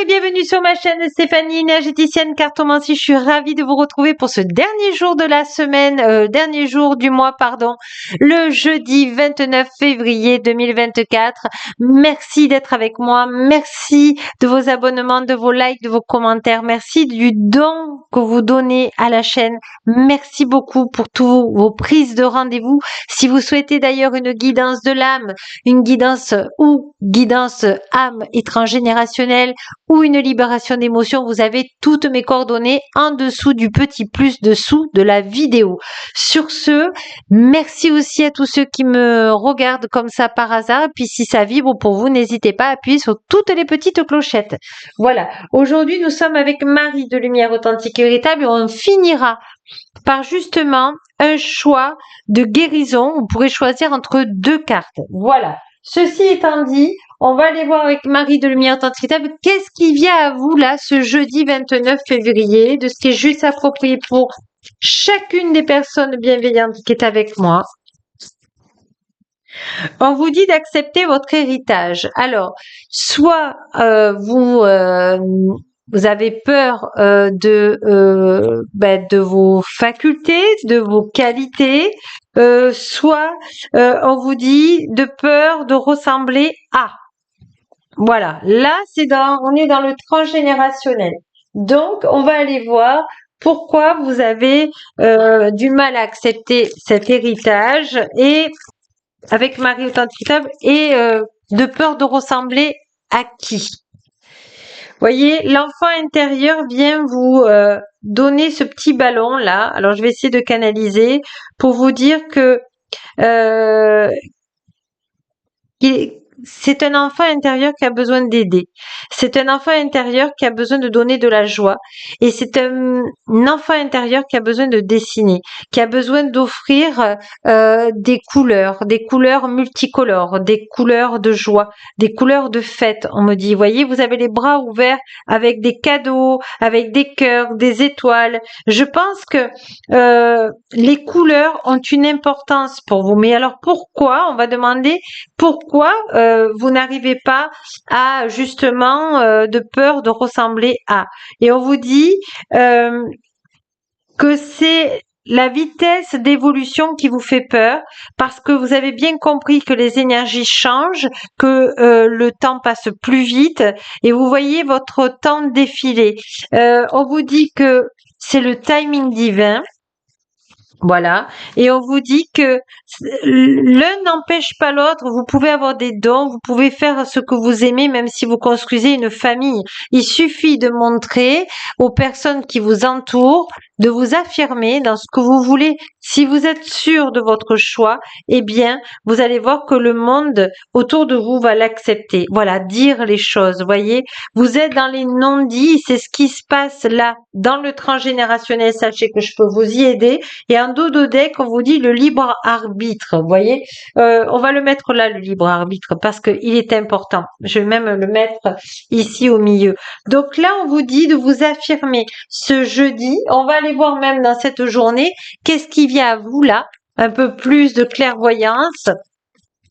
et bienvenue sur ma chaîne Stéphanie énergéticienne cartomancie. Je suis ravie de vous retrouver pour ce dernier jour de la semaine, dernier jour du mois, pardon, le jeudi 29 février 2024. Merci d'être avec moi, merci de vos abonnements, de vos likes, de vos commentaires, merci du don que vous donnez à la chaîne. Merci beaucoup pour tous vos prises de rendez-vous. Si vous souhaitez d'ailleurs une guidance de l'âme, une guidance ou guidance âme et transgénérationnelle ou une libération d'émotions, vous avez toutes mes coordonnées en dessous du petit plus dessous de la vidéo. Sur ce, merci aussi à tous ceux qui me regardent comme ça par hasard. Et puis si ça vibre pour vous, n'hésitez pas à appuyer sur toutes les petites clochettes. Voilà, aujourd'hui nous sommes avec Marie de Lumière Authentique et Véritable et on finira par justement un choix de guérison. Vous pourrez choisir entre deux cartes. Voilà. Ceci étant dit, on va aller voir avec Marie de Lumière Authentique et Véritable qu'est-ce qui vient à vous là ce jeudi 29 février, de ce qui est juste approprié pour chacune des personnes bienveillantes qui est avec moi. On vous dit d'accepter votre héritage. Alors, soit vous avez peur de vos facultés, de vos qualités, soit on vous dit de peur de ressembler à. Voilà, là on est dans le transgénérationnel. Donc, on va aller voir pourquoi vous avez du mal à accepter cet héritage et avec Marie Authentique et de peur de ressembler à qui. Voyez, l'enfant intérieur vient vous donner ce petit ballon là. Alors, je vais essayer de canaliser pour vous dire que c'est un enfant intérieur qui a besoin d'aider. C'est un enfant intérieur qui a besoin de donner de la joie. Et c'est un enfant intérieur qui a besoin de dessiner, qui a besoin d'offrir des couleurs multicolores, des couleurs de joie, des couleurs de fête. On me dit, voyez, vous avez les bras ouverts avec des cadeaux, avec des cœurs, des étoiles. Je pense que les couleurs ont une importance pour vous. Mais alors pourquoi? On va demander pourquoi vous n'arrivez pas à justement de peur de ressembler à. Et on vous dit que c'est la vitesse d'évolution qui vous fait peur parce que vous avez bien compris que les énergies changent, que le temps passe plus vite et vous voyez votre temps défiler. On vous dit que c'est le timing divin. Voilà. Et on vous dit que l'un n'empêche pas l'autre. Vous pouvez avoir des dons, vous pouvez faire ce que vous aimez, même si vous construisez une famille. Il suffit de montrer aux personnes qui vous entourent, de vous affirmer dans ce que vous voulez. Si vous êtes sûr de votre choix, eh bien, vous allez voir que le monde autour de vous va l'accepter. Voilà, dire les choses, voyez. Vous êtes dans les non-dits, c'est ce qui se passe là, dans le transgénérationnel. Sachez que je peux vous y aider. Et en dos de deck, on vous dit le libre arbitre, vous voyez. On va le mettre là, le libre arbitre, parce qu'il est important. Je vais même le mettre ici au milieu. Donc là, on vous dit de vous affirmer ce jeudi. On va aller voir même dans cette journée, qu'est-ce qui vient à vous là, un peu plus de clairvoyance.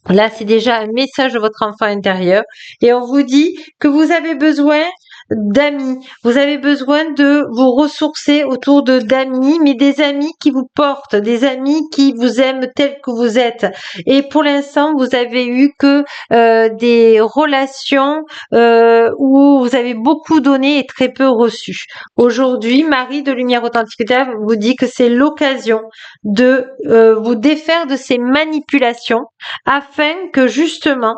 Là, c'est déjà un message de votre enfant intérieur. Et on vous dit que vous avez besoin d'amis. Vous avez besoin de vous ressourcer autour d'amis, mais des amis qui vous portent, des amis qui vous aiment tels que vous êtes. Et pour l'instant, vous avez eu que des relations où vous avez beaucoup donné et très peu reçu. Aujourd'hui, Marie de Lumière Authentique vous dit que c'est l'occasion de vous défaire de ces manipulations afin que justement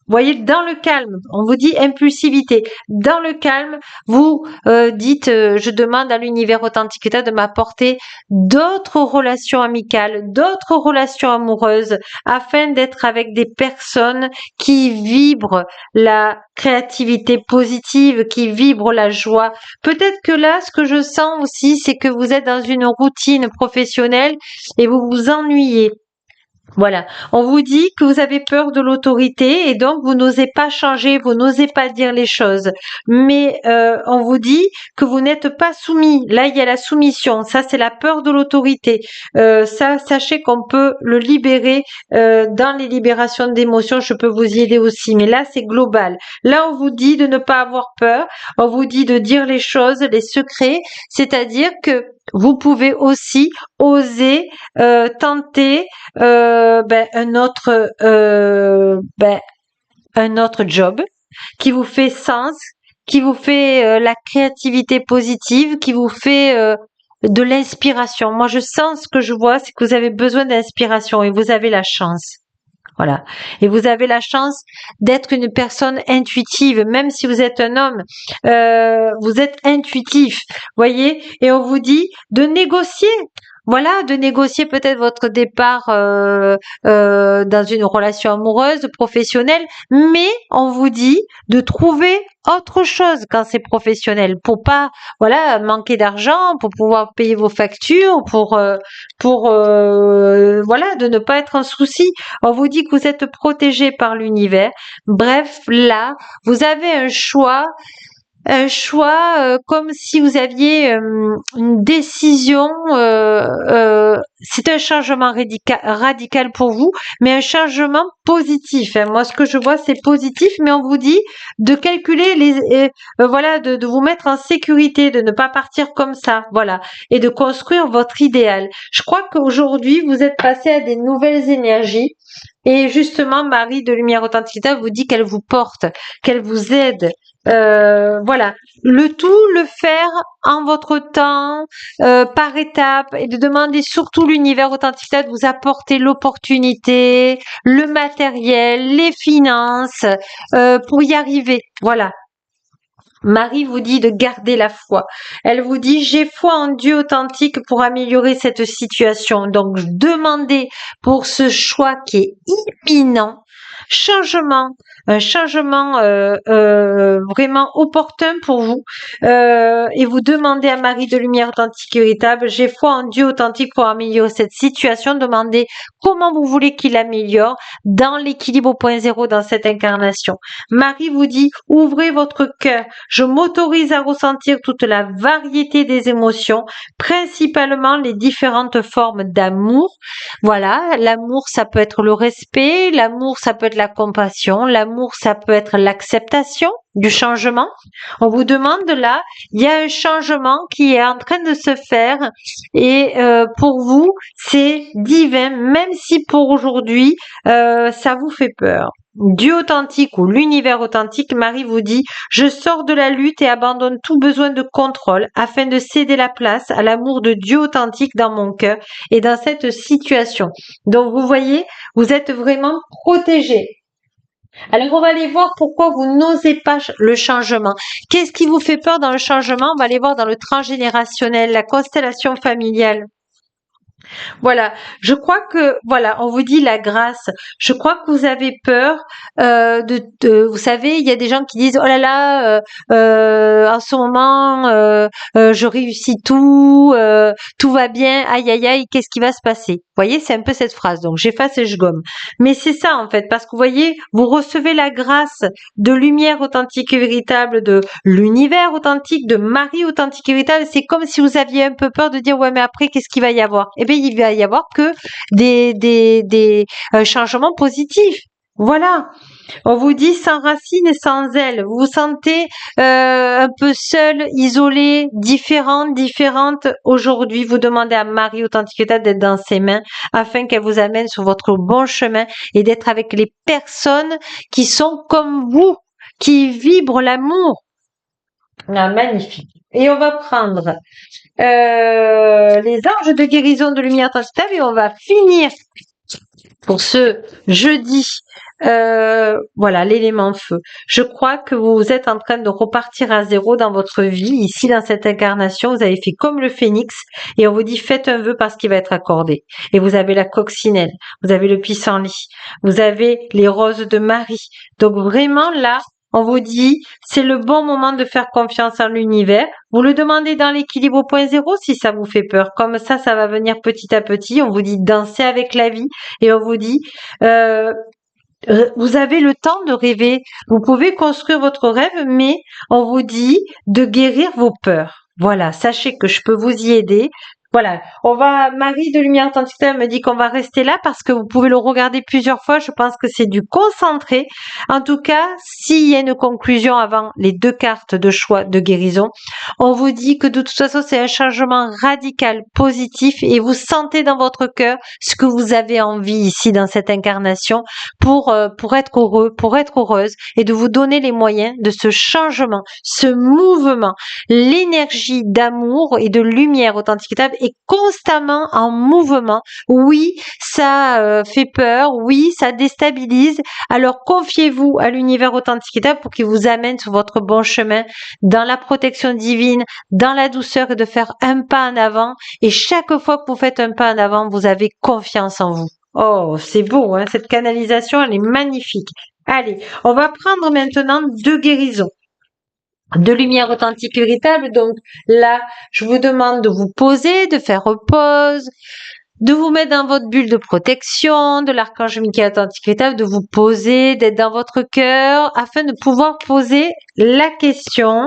voyez, dans le calme, on vous dit impulsivité. Dans le calme, vous dites, je demande à l'univers authentique de m'apporter d'autres relations amicales, d'autres relations amoureuses, afin d'être avec des personnes qui vibrent la créativité positive, qui vibrent la joie. Peut-être que là, ce que je sens aussi, c'est que vous êtes dans une routine professionnelle et vous vous ennuyez. Voilà, on vous dit que vous avez peur de l'autorité et donc vous n'osez pas changer, vous n'osez pas dire les choses. Mais on vous dit que vous n'êtes pas soumis. Là, il y a la soumission. Ça, c'est la peur de l'autorité. Ça, sachez qu'on peut le libérer dans les libérations d'émotions. Je peux vous y aider aussi. Mais là, c'est global. Là, on vous dit de ne pas avoir peur. On vous dit de dire les choses, les secrets. C'est-à-dire que vous pouvez aussi oser tenter un autre job qui vous fait sens, qui vous fait la créativité positive, qui vous fait de l'inspiration. Moi, je sens ce que je vois, c'est que vous avez besoin d'inspiration et vous avez la chance. Voilà. Et vous avez la chance d'être une personne intuitive, même si vous êtes un homme, vous êtes intuitif, voyez. Et on vous dit de négocier. Voilà, de négocier peut-être votre départ dans une relation amoureuse, professionnelle, mais on vous dit de trouver autre chose quand c'est professionnel pour pas voilà manquer d'argent, pour pouvoir payer vos factures, pour voilà de ne pas être un souci. On vous dit que vous êtes protégé par l'univers. Bref, là, vous avez un choix comme si vous aviez une décision. C'est un changement radical pour vous, mais un changement positif. Hein. Moi, ce que je vois, c'est positif, mais on vous dit de calculer voilà, de vous mettre en sécurité, de ne pas partir comme ça, voilà, et de construire votre idéal. Je crois qu'aujourd'hui, vous êtes passé à des nouvelles énergies. Et justement, Marie de Lumière Authenticité vous dit qu'elle vous porte, qu'elle vous aide. Voilà, le tout, le faire en votre temps, par étapes, et de demander surtout l'univers Authenticité de vous apporter l'opportunité, le matériel, les finances, pour y arriver. Voilà. Marie vous dit de garder la foi. Elle vous dit, j'ai foi en Dieu authentique pour améliorer cette situation. Donc, demandez pour ce choix qui est imminent, un changement vraiment opportun pour vous. Et vous demandez à Marie de Lumière authentique et véritable, j'ai foi en Dieu authentique pour améliorer cette situation. Demandez comment vous voulez qu'il améliore dans l'équilibre au point zéro dans cette incarnation. Marie vous dit, ouvrez votre cœur. Je m'autorise à ressentir toute la variété des émotions, principalement les différentes formes d'amour. Voilà, l'amour, ça peut être le respect, l'amour, ça peut être la compassion, l'amour, ça peut être l'acceptation du changement. On vous demande là, il y a un changement qui est en train de se faire et pour vous, c'est divin, même si pour aujourd'hui, ça vous fait peur. Dieu authentique ou l'univers authentique, Marie vous dit, je sors de la lutte et abandonne tout besoin de contrôle afin de céder la place à l'amour de Dieu authentique dans mon cœur et dans cette situation. Donc vous voyez, vous êtes vraiment protégé. Alors on va aller voir pourquoi vous n'osez pas le changement. Qu'est-ce qui vous fait peur dans le changement? On va aller voir dans le transgénérationnel, la constellation familiale. Voilà, je crois que voilà, on vous dit la grâce. Je crois que vous avez peur vous savez, il y a des gens qui disent oh là là, en ce moment, je réussis tout, tout va bien, aïe aïe aïe, qu'est-ce qui va se passer? Vous voyez, c'est un peu cette phrase. Donc j'efface et je gomme. Mais c'est ça en fait, parce que vous voyez, vous recevez la grâce de lumière authentique et véritable, de l'univers authentique, de Marie authentique et véritable. C'est comme si vous aviez un peu peur de dire ouais mais après qu'est-ce qu'il va y avoir? Eh bien il va y avoir que des changements positifs. Voilà. On vous dit sans racines et sans ailes. Vous vous sentez un peu seul, isolé, différente. Aujourd'hui, vous demandez à Marie Authenticité d'être dans ses mains afin qu'elle vous amène sur votre bon chemin et d'être avec les personnes qui sont comme vous, qui vibrent l'amour. Ah, magnifique. Et on va prendre les anges de guérison de lumière transitable et on va finir pour ce jeudi. Voilà, l'élément feu. Je crois que vous êtes en train de repartir à zéro dans votre vie. Ici, dans cette incarnation, vous avez fait comme le phénix et on vous dit faites un vœu parce qu'il va être accordé. Et vous avez la coccinelle, vous avez le pissenlit, vous avez les roses de Marie. Donc vraiment là, On vous dit, c'est le bon moment de faire confiance en l'univers. Vous le demandez dans l'équilibre au point zéro si ça vous fait peur. Comme ça va venir petit à petit. On vous dit danser avec la vie et on vous dit, vous avez le temps de rêver. Vous pouvez construire votre rêve, mais on vous dit de guérir vos peurs. Voilà, sachez que je peux vous y aider. Voilà, Marie de Lumière Authentique me dit qu'on va rester là parce que vous pouvez le regarder plusieurs fois. Je pense que c'est du concentré. En tout cas, s'il y a une conclusion avant les 2 cartes de choix de guérison, on vous dit que de toute façon, c'est un changement radical, positif et vous sentez dans votre cœur ce que vous avez envie ici dans cette incarnation pour être heureux, pour être heureuse et de vous donner les moyens de ce changement, ce mouvement. L'énergie d'amour et de lumière authentique est constamment en mouvement. Oui, ça fait peur, oui, ça déstabilise. Alors confiez-vous à l'univers authentique pour qu'il vous amène sur votre bon chemin, dans la protection divine, dans la douceur et de faire un pas en avant. Et chaque fois que vous faites un pas en avant, vous avez confiance en vous. Oh, c'est beau, hein, cette canalisation, elle est magnifique. Allez, on va prendre maintenant 2 guérisons de lumière authentique véritable. Donc là, je vous demande de vous poser, de faire pause, de vous mettre dans votre bulle de protection, de l'archange Michael authentique véritable, de vous poser, d'être dans votre cœur, afin de pouvoir poser la question.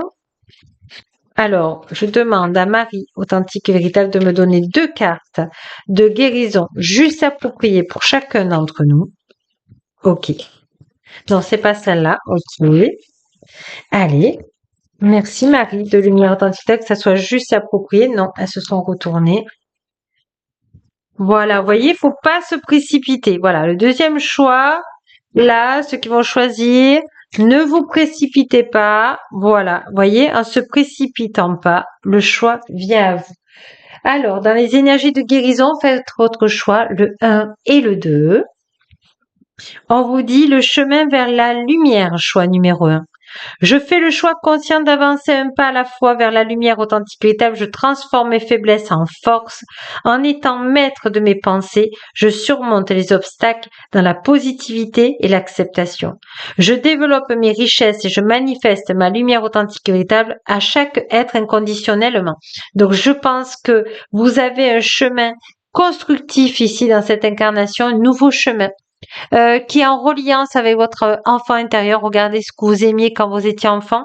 Alors, je demande à Marie authentique et véritable de me donner 2 cartes de guérison juste appropriées pour chacun d'entre nous. Ok. Non, c'est pas celle-là. Ok. Allez. Merci Marie de Lumière Authentique, que ça soit juste approprié. Non, elles se sont retournées. Voilà, vous voyez, il faut pas se précipiter. Voilà, le deuxième choix. Là, ceux qui vont choisir, ne vous précipitez pas. Voilà, vous voyez, en se précipitant pas, le choix vient à vous. Alors, dans les énergies de guérison, faites votre choix, le 1 et le 2. On vous dit le chemin vers la lumière, choix numéro 1. Je fais le choix conscient d'avancer un pas à la fois vers la lumière authentique véritable. Je transforme mes faiblesses en force. En étant maître de mes pensées, je surmonte les obstacles dans la positivité et l'acceptation. Je développe mes richesses et je manifeste ma lumière authentique véritable à chaque être inconditionnellement. Donc je pense que vous avez un chemin constructif ici dans cette incarnation, un nouveau chemin. Qui est en reliance avec votre enfant intérieur. Regardez ce que vous aimiez quand vous étiez enfant.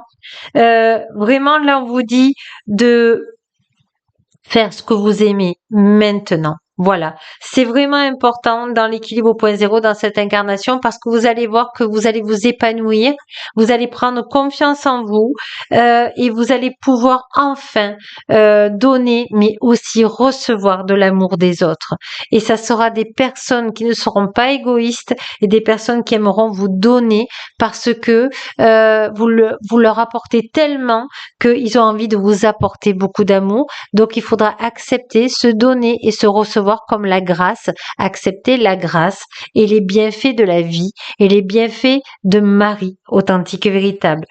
Vraiment, là, on vous dit de faire ce que vous aimez maintenant. Voilà, c'est vraiment important dans l'équilibre au point zéro dans cette incarnation parce que vous allez voir que vous allez vous épanouir, vous allez prendre confiance en vous et vous allez pouvoir enfin donner mais aussi recevoir de l'amour des autres. Et ça sera des personnes qui ne seront pas égoïstes et des personnes qui aimeront vous donner parce que vous leur apportez tellement qu'ils ont envie de vous apporter beaucoup d'amour. Donc il faudra accepter, se donner et se recevoir comme la grâce, accepter la grâce et les bienfaits de la vie et les bienfaits de Marie, authentique et véritable.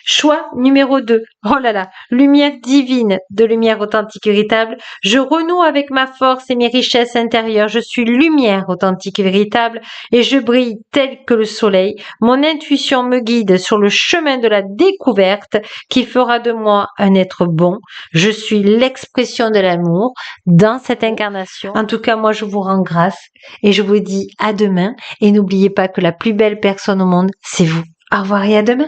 Choix numéro 2. Oh là là, lumière divine de lumière authentique et véritable. Je renoue avec ma force et mes richesses intérieures. Je suis lumière authentique et véritable et je brille tel que le soleil. Mon intuition me guide sur le chemin de la découverte qui fera de moi un être bon. Je suis l'expression de l'amour dans cette incarnation. En tout cas, moi, je vous rends grâce et je vous dis à demain. Et n'oubliez pas que la plus belle personne au monde, c'est vous. Au revoir et à demain.